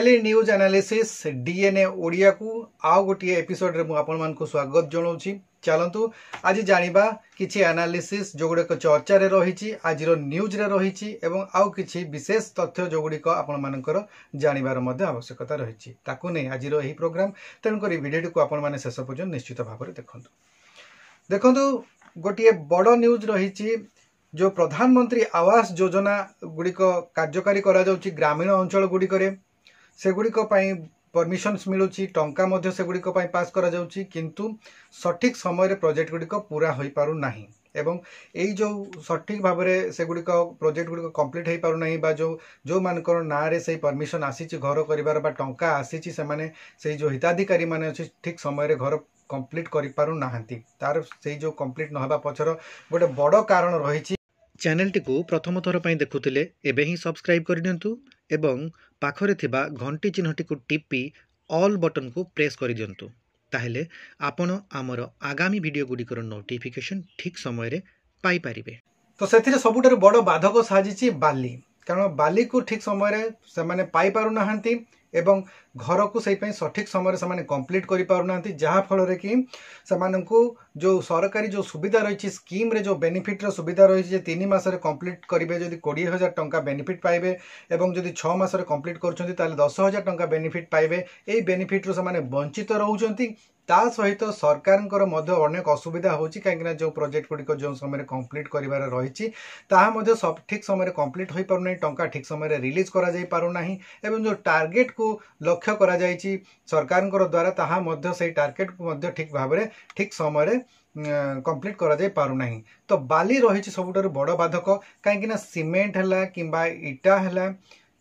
Daily news analysis DNA Odia को आउ गोटे एपिसोड रे मु स्वागत जनाऊँगी। चलतु आज जानिबा किछि एनालिसिस जो गुड़िक चर्चा रे रही आज न्यूज रे रही आउ किछि विशेष तथ्य जो गुड़िक आपण मानकर जानिबार मध्य आवश्यकता रही ताकू नहीं आज यही प्रोग्राम। तेणुक भिडियो को आपण माने शेष पर्यंत निश्चित भाव में देखंतु गोटे बड़ न्यूज रही जो प्रधानमंत्री आवास योजना गुड़िक कार्यकारी करा जाउछि ग्रामीण अंचल गुड़िक सेगुड़िक परमिशन्स मिलूँ टंका मध्य सेगुड़िक पास करा जाउछि किंतु सठिक समय प्रोजेक्ट गुड़िक पूरा हो पारु नाही एवं यही जो सठिक भाव में सेगुड़िक प्रोजेक्ट गुड़िक कंप्लीट हो पारु नाही बा जो मानकर ना रे से परमिशन आसीछि घर करिवार बा टंका आसीछि सेमाने से जो हिताधिकारी माने अछि ठीक समय घर कंप्लीट करि पारु नाहंती तार से जो कंप्लीट न होबा पछर गोटे बड़ कारण रही। चैनल टी को प्रथम थर पर देखुले एबे ही सब्सक्राइब कर दियंतु एवं पाखरे थिबा घंटी चिन्हटी को टिपी ऑल बटन को प्रेस कर दियंतु ताहेले आपण आमर आगामी वीडियो गुड़िकर नोटिफिकेशन ठीक समय रे पाई परिबे। तो से सबुठ बड़ बाधक साजिची बाली कारण बाली को ठीक समय से माने पाई पारु नाहंती एवं घर को सही सठिक समय से कंप्लीट करि पारु नाहंती जहाँ फल कि सेमानंकु जो सरकारी जो सुविधा रही स्कीम रे जो बेनिफिट रो सुविधा रही 3 मास कंप्लीट करेंगे जदि 20,000 टंका बेनिफिट पाइबे एवं जदि 6 मास कंप्लीट करछंती ताले 10,000 टंका बेनिफिट पाइबे एई बेनिफिट रो से वंचित रहउछंती। ता सहित सरकार अनेक असुविधा होची कहीं जो प्रोजेक्ट गुड़िक जो समय कंप्लीट करिवार रही सब ठीक समय कंप्लीट हो पारना टंका ठीक समय रिलीज करा जाई पारुना एवं जो टार्गेट को लक्ष्य करा जायछि सरकार द्वारा ताहा मध्य से टार्गेट को मध्य ठीक भाव में ठीक समय कंप्लीट करा जाई पारुना। तो बाली रही सबुठारु बड़ बाधक कहीं सीमेंट है किंबा इटा है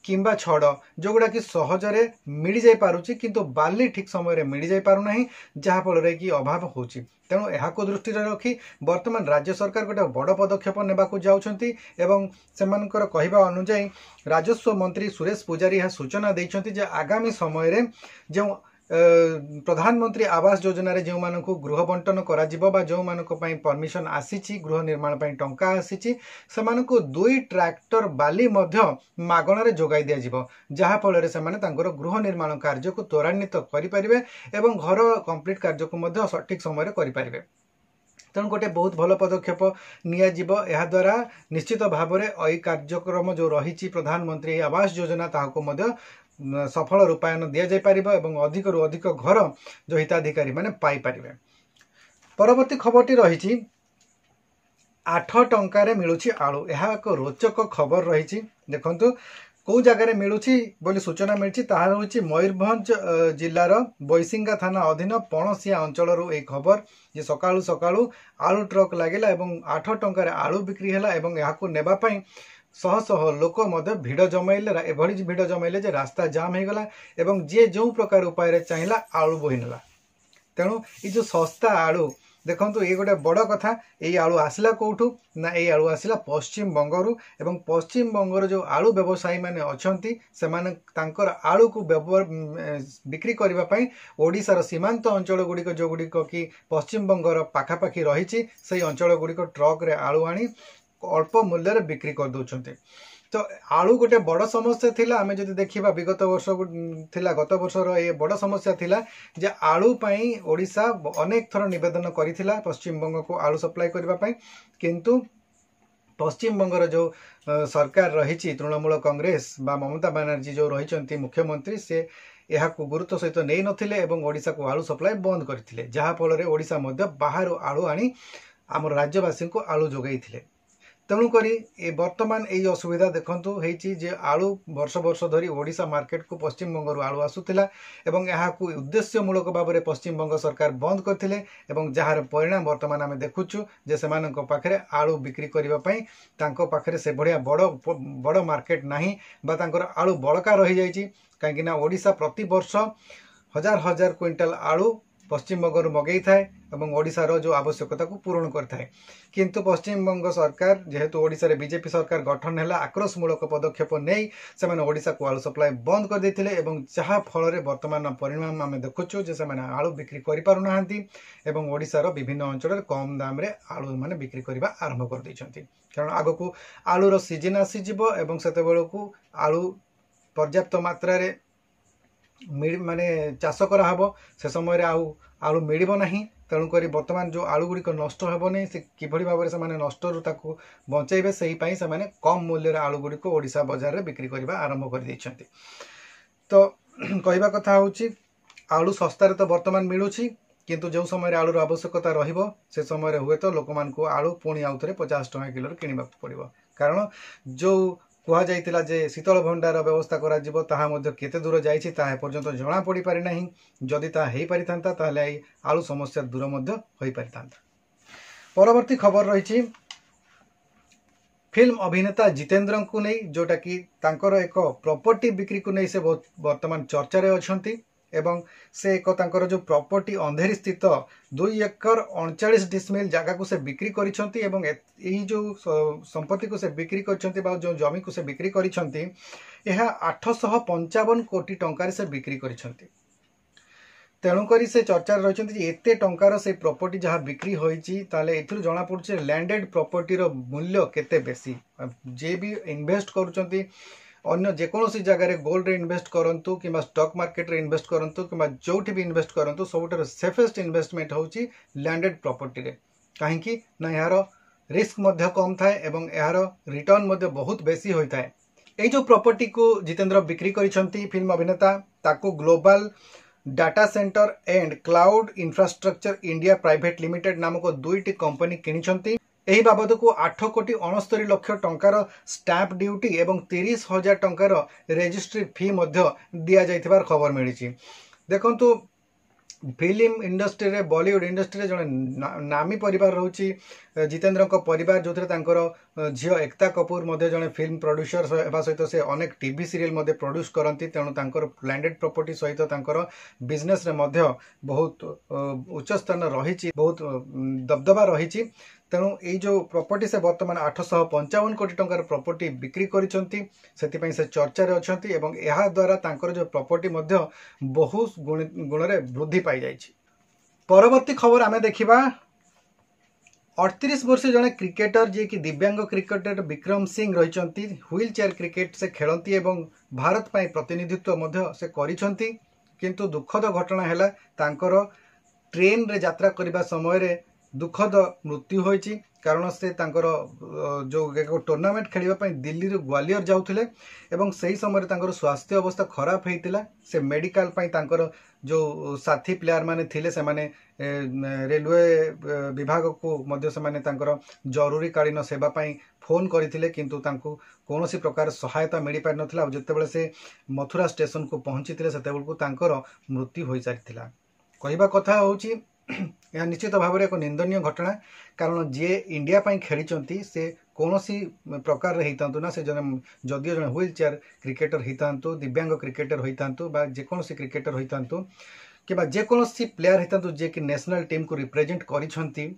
किंबा छड़ जो गुड़ा कि सहजरे मिल जाई पारुछि किंतु बाली ठीक समय मिल जाई पारु नाही जहाँ फल कि अभाव होछि। तेणु यह दृष्टि रखी वर्तमान राज्य सरकार गोटे बड़ पदक्षेप नेबाकू जाउछंती एवं सेमानकर कहवा अनुଯାयी राजस्व मंत्री सुरेश पुजारी यह सूचना देइछंती जे आगामी समय रे जो प्रधानमंत्री आवास योजना रे जो मानक गृह बंटन करा जिवो बा जो मानक पई परमिशन आसीची गृह निर्माण पई टंका आसीची सेमानक 2 ट्रैक्टर बाली मध्य मागण रे जोगाई दिया जिवो जहाँ फल रे सेमाने तांकर गृह निर्माण कार्य को त्वरान्वित करि परिबे एवं घर कंप्लीट कार्य को मध्य सठिक समय करि परिबे। तेणु गोटे बहुत भल पदक्षेप नियाजिबो यह द्वारा निश्चित भाव में यही कार्यक्रम जो रही प्रधानमंत्री आवास योजना ताहाको मध्य सफल रूपायन दि जाई परिबो एवं अधिक रु अधिक घर जो हिताधिकारी माने पाई परिबे। परवर्ती खबरटी रही 8 टंकार मिलुछि आलू यह एक रोचक खबर रही देखंतु कौ जगार मिलुछि बोली सूचना मिली ताहा होछि मयूरभंज जिलार बैसिंगा थाना अधीन पणसिया अंचल ए खबर जे सकाळु सकाळु आलू ट्रक लागिला एवं 8 टंकार आलू बिक्री हैला एवं याकू नेबा पई शह शह लोक भिड़ जमाइले एभली भिड़ जमाइले जे रास्ता जाम हो गला एवं जे जो प्रकार उपाय चाहिए आलू बोही नेला। तेणु ये जो सस्ता आलू देखंतु ये गोटे बड़ कथा ये आलू आसला कौठू ना ये आलू आसला पश्चिम बंगरु एवं पश्चिम बंगर जो आलू व्यवसायी माने अछंती सेमाने तांकर आलू को बिक्री करबा पई ओडिशार सीमांत अंचल गुड़िक जो गुड़िक कि पश्चिम बंगर पाखापाखि रही से अंचल गुड़िक ट्रक रे आलू आनी अल्प मूल्य बिक्री कर दौरान। तो आलू गोटे बड़ समस्या थिला आमे जदि देखिबा विगत वर्ष थिला गत वर्षर ये बड़ समस्या थिला जे आलू पई ओडिशा अनेक थर निवेदन करिथिला पश्चिम बंग को आलू सप्लाई करबा पई किंतु पश्चिम बंगर जो सरकार रही तृणमूल कांग्रेस बा ममता बनर्जी जो रही मुख्यमंत्री से यह गुरुत्व सहित नहीं नथिले एवं ओडिशा को आलू सप्लाई बंद करथिले जहाँ फल ओडिशा मध्य बाहर आलू आनी आम राज्यवासी को आलू जोगाई थिले। तेणुक बर्तमान यही असुविधा देखु जे आलू वर्ष वर्ष धरी ओडिशा मार्केट को पश्चिम बंगर आलू आसूला एवं यहाँ उद्देश्यमूलक भाव में पश्चिम बंग सरकार बंद करथिले एवं जार परिणाम वर्तमान आम देखुचु जे सेमानक पाखरे आलू बिक्री करने तांको पाखरे से बढ़िया बड़ मार्केट नाही बा तांकर आलू बड़का रही जाइछि कहीं ओडिशा प्रति वर्ष हजार हजार क्विंटाल आलू पश्चिम बंगर मगई थाए एवं ओडिशार जो आवश्यकता को पूरण करथाए किंतु पश्चिम बंग सरकार जेहेतु ओडिशा रे बीजेपी सरकार गठन है आक्रोशमूलक पदक्षेप नहीं से ओडिशा को आलू सप्लाई बंद कर देथिले एवं जहाँ फल वर्तमान परिणाम आम देखुचु जे से आलू बिक्री करि पारु नाहंती एवं ओडिशार विभिन्न अंचल कम दाम रे आलू माने बिक्री करबा आरंभ कर दैछंती कारण आगको आलूर सीजन आसीजिवो एवं सेते बेलकु आलू पर्याप्त मात्रा रे माने चाष कराहब से समय आलू मिल ना तेणुक बर्तमान जो आलू गुड़िक नष्ट हेबनी से किभली भाव से नष्टरू ताकू बचेबे से कम मूल्य आलू गुड़िक ओडिशा बजार में बिक्री करने आरंभ कर देइछन्ति। तो कहवा कथा होची आलू सस्तार तो बर्तमान मिलूची किंतु जो समय आलूर आवश्यकता रहिबो से समय हुए तो लोक मान आलू पुणी आउ थे 50 टଙ୍କା किलो किणवा पड़ो कारण जो कह जाइतिला जे शीतल भंडार व्यवस्था करा जिवो ताहा मध्ये केते दूर जाइछि ताहा पर्यंत जणा पड़ी पारि नाही। जदि ताहा हेई पारिथांता ताहले आलू समस्या दूर मध्ये होई पारिथांता। परवर्ती खबर रही फिल्म अभिनेता जितेंद्र को नहीं जोटा कि तांकर एक प्रॉपर्टी बिक्री को नहीं से वर्तमान चर्चा रे अछंती एवं से एक तांकर जो प्रॉपर्टी अंधेरी स्थित 2 एकर 39 डिसमिल जगह को से बिक्री करिसंती एवं एही जो संपत्ति को से बिक्री करिसंती बा जो जमी को से बिक्री करिसंती एहा 855 कोटी टंकार से बिक्री करिसंती। तेणुकरी से चर्चा रही एते टंकार से प्रॉपर्टी जहाँ बिक्री होईची ताले एथिरु जणा पड़ुचे लैंडेड प्रॉपर्टी रो मूल्य केते बेसी। जे भी इन्वेस्ट करूचंती अन्य जेकोसी जगह गोल्ड रे इन्वेस्ट करंतु किंबा स्टॉक मार्केट रे इन्वेस्ट करंतु किंबा जोठी भी इन्वेस्ट करंतु सबुठार सेफेस्ट इन्वेस्टमेंट होची लैंडेड प्रॉपर्टी रे काहेकि ना यार रिस्क मध्य कम थाए एवं यार रिटर्न मध्य बहुत बेसी होता है। ए जो प्रॉपर्टी को जितेंद्र बिक्री करिसंती फिल्म अभिनेता ताको global data centre and cloud infrastructure India private limited नामक 2टी कंपनी किनिछंती। एही बाबद को 8 कोटी 69 लक्ष टंकार स्टाम्प ड्यूटी एवं 30,000 टंकार रेजिस्ट्री फी मध्य दिया जाइथिबार खबर मिली। देखंतु फिल्म इंडस्ट्री रे बॉलीवुड इंडस्ट्री रे जने नामी परिवार रहउची जितेंद्र को परिवार जो झियो एकता कपूर मध्य जने फिल्म प्रोड्यूसर हेबा सहित से अनेक टीवी सीरियल मध्य प्रोड्यूस करती तेणु तांकर लैंडेड प्रॉपर्टी सहित तांकर बिजनेस रे मध्य बहुत उच्च स्थान रही बहुत दबदबा रही। तेणु ये जो प्रॉपर्टी से वर्तमान 855 कोटी टंकार प्रॉपर्टी बिक्री करिसंती सेतिपई से चर्चा रे अछंती एवं एहा द्वारा तांकर जो प्रॉपर्टी मध्य बहुत गुण रे वृद्धि पाई जाइछि। परवर्ती खबर आमे देखिबा 38 वर्ष जने क्रिकेटर जे कि दिव्यांग क्रिकेटर विक्रम सिंह रहिसंती व्हील चेयर क्रिकेट से खेलती एवं भारत पाई प्रतिनिधित्व मध्य से करिसंती किंतु दुखद घटना हैला तांकर ट्रेन रे यात्रा करबा समय रे दुखद मृत्यु होईची कारण से तांकर जो एक टूर्नामेंट खेलिबा दिल्ली रे ग्वालियर जाउथिले एवं सही समय तांकर स्वास्थ्य अवस्था खराब हेतिला से मेडिकल पाई तांकर जो साथी प्लेयर माने थिले से माने रेलवे विभाग को मध्य से माने तांकर जरूरी कालीन सेवा पाई फोन करथिले किंतु तांको कोनोसी प्रकार सहायता मिली पार नथिला। जेतेबेले से मथुरा स्टेशन को पहुंचीथिले सेतेबेलको तांकर मृत्यु होई सारिथिला। कहबा कथा होची यह निश्चित भाव में एक निंदनीय घटना कारण जी इंडिया पाई खेली से कौन सी प्रकार ना से जदियो जन व्हील चेयर क्रिकेटर होता दिव्यांग क्रिकेटर होता जेकोसी क्रिकेटर होता कि जेकोसी प्लेयर होता जे कि नेशनल टीम को रिप्रेजेंट करिसंती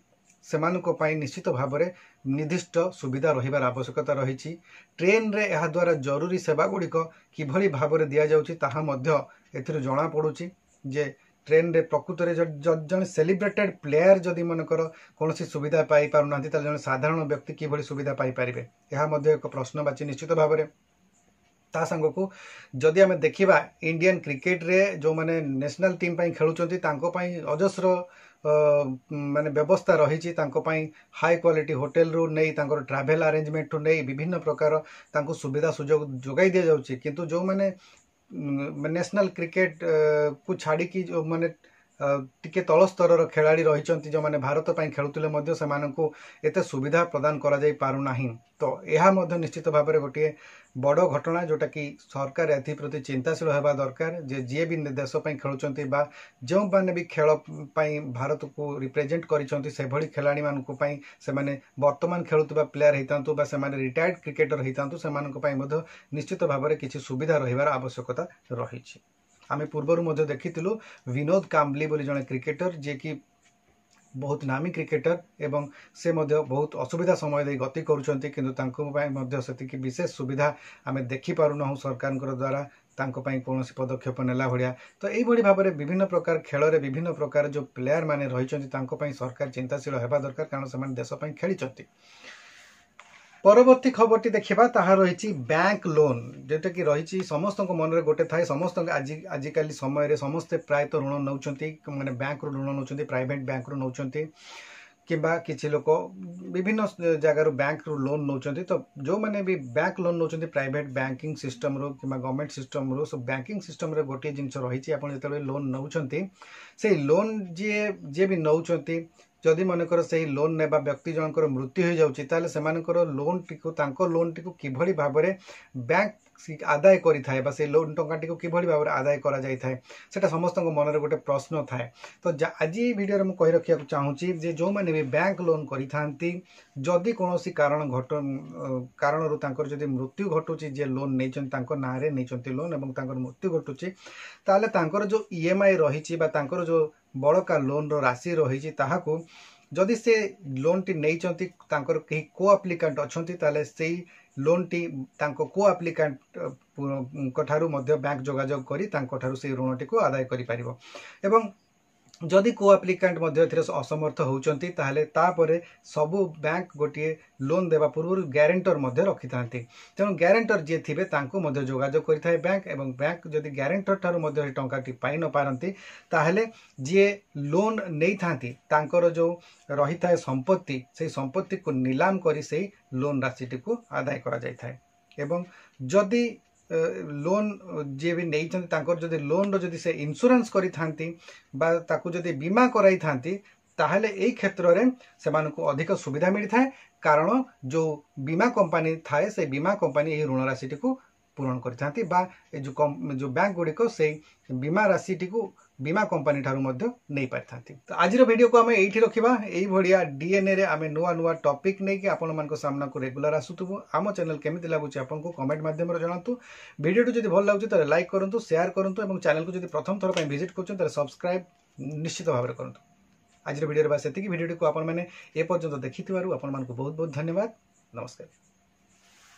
सेमानको पाई निश्चित भाव में निर्दिष्ट सुविधा रहिबार आवश्यकता रही। ट्रेन रे यह द्वारा जरूरी सेवा गुड़िक किभली भाव में दि जाउची ताहा मध्य एथिरु जणा पड़ुची जे ट्रेन रे प्रकृत में जन सेलिब्रेटेड प्लेयर जदि मनकर कौन सुविधा पाई पारुना जन साधारण व्यक्ति किभली सुविधा पाई पारिबे यह मध्य एक प्रश्नवाची निश्चित भाव में। ता संग को जदि आम देखा इंडियन क्रिकेट रे जो माने नेशनल टीम पाई खेलुचंती तांको पाई अजस्र माने व्यवस्था रही हाई क्वालिटी होटेल रू नहीं तांकर ट्रैवल अरेंजमेंट रू नहीं विभिन्न प्रकार तांको सुविधा सुजोग जोगाई दिया जाउची किंतु जो माने नेशनल क्रिकेट को छाड़ी की जो माने टिके तल स्तर खेलाड़ी रही जो माने भारत पाई खेलुतिले मध्य सेमानंकु एते सुविधा प्रदान करा जाई पारु नाही। तो यह मध्य निश्चित भाव में गोटे बड़ घटना जोटा कि सरकार एप्रति चिंताशील होगा दरकार जे जी भी देश खेलुंट जो मैंने भी खेल भारत को रिप्रेजेंट कर खेलाड़ी मानी वर्तमान खेलुवा प्लेयर होता से रिटायर्ड क्रिकेटर होता से निश्चित भाव में किसी सुविधा रहिबार आवश्यकता रही। आम पूर्वर देखिलु विनोद काम्बली बोली जड़े क्रिकेटर जे कि बहुत नामी क्रिकेटर एवं से बहुत असुविधा समय दे गति करुँच कि विशेष सुविधा आम देखिपारूना सरकार द्वारा कौन पदक्षेप नेला भाया। तो यही भाव में विभिन्न प्रकार खेल रे विभिन्न प्रकार जो प्लेयर माने रही सरकार चिंताशील होगा दरकार कारण से देश खेली। परवर्ती खबरटी देखा ताहा रही बैंक लोन जोटा कि रही समस्त मन में गोटे थाए समस्त आजिकल समय समस्ते प्रायतः ऋण नौ मैंने बैंक ऋण नौ प्राइवेट बैंक रू नौ किंबा किसी लोक विभिन्न जगार बैंक रू लोन नौ तो जो मैंने भी बैंक लोन नौ प्राइवेट बैंकिंग सिस्टम रो कि गवर्नमेंट सिस्टम रो सब बैंकिंग सिस्टम रे गोटे जिनस रही आपते लोन नौ से लोन जी भी नौ जदि मनकर से लोन नेबा व्यक्ति जनकर मृत्यु हो जाउची ताले सेमानकर लोन टिको तांको लोन टिको किभଳି भाबरे बैंक आदाय करि थाए बा से लोन टंका टिको किभଳି भाबरे आदाय करा जाय थाए सेटा समस्त मन रे गोटे प्रश्न थाए। तो आज वीडियो रे मु कहि रखिया चाहूची जे जो माने भी बैंक लोन करि थांती जदि कोनोसी कारण रु तांकर जदि मृत्यु घटुची जे लोन नेचन तांको नारे नेचंती लोन एवं तांकर मृत्यु घटुची ताले तांकर जो ईएमआई रहिची बा तांकर जो बड़का लोन रो राशि रही ताहाकू जदि से लोन टी नहीं तांकर कहीं को एप्लिकेंट अच्छी ताले से लोन टी तांको को एप्लिकेंट ठारू मध्य बैंक जोगाजोग करी तांको ठारू से ऋण टी को आदाय करि परिबो एवं जदि को एप्लिकेंट मध्य असमर्थ होउचंती ताहले तापरे सबु बैंक गोटे लोन देवा पूर्व ग्यारेंटर मध्य रखि थांती तेणु ग्यारेंटर जे थिबे तांको मध्य जोगाजोग करिथाय बैंक एवं बैंक जदि ग्यारेंटर ठारू मध्य टंका टी पाई न पारंती ताहले जे लोन नै थांती तांकर जो रही थाए संपत्ति से संपत्ति को नीलाम करी से लोन राशि टी को आदाय करा जाय थाए एवं जदि लोन जे भी नहीं जदि लोन रो जदि से इंश्योरेंस करी थांती बा ताकू जदि बीमा कराई थांती ताहले एई क्षेत्र रे सेमानकु अधिक सुविधा मिली थाए कारण जो बीमा कंपनी थाए से बीमा कंपनी एही ऋण राशि को पूरण करि थांती बा जो बैंक गुड़िक से बीमा राशि को बीमा कंपनी ठारू मध्य नहीं पारि थांती। तो आज वीडियो को आम ये रखा यही भाया डीएनए रे आम नुआ नुआ टॉपिक नहीं कि आपण मान सामना को रेगुलर आसुथबो आम चैनल केमिति लागुची आपको कमेंट माध्यम जनातु वीडियो जदि भल लागुची तो लाइक करंतु शेयर करंतु और चैनल को जदि प्रथम थर विजिट कर सब्सक्राइब निश्चित भाव में करंतु। आज वीडियो बस से वीडियो को आपण मैंने ए पर्यंत देखि बहुत बहुत धन्यवाद। नमस्कार।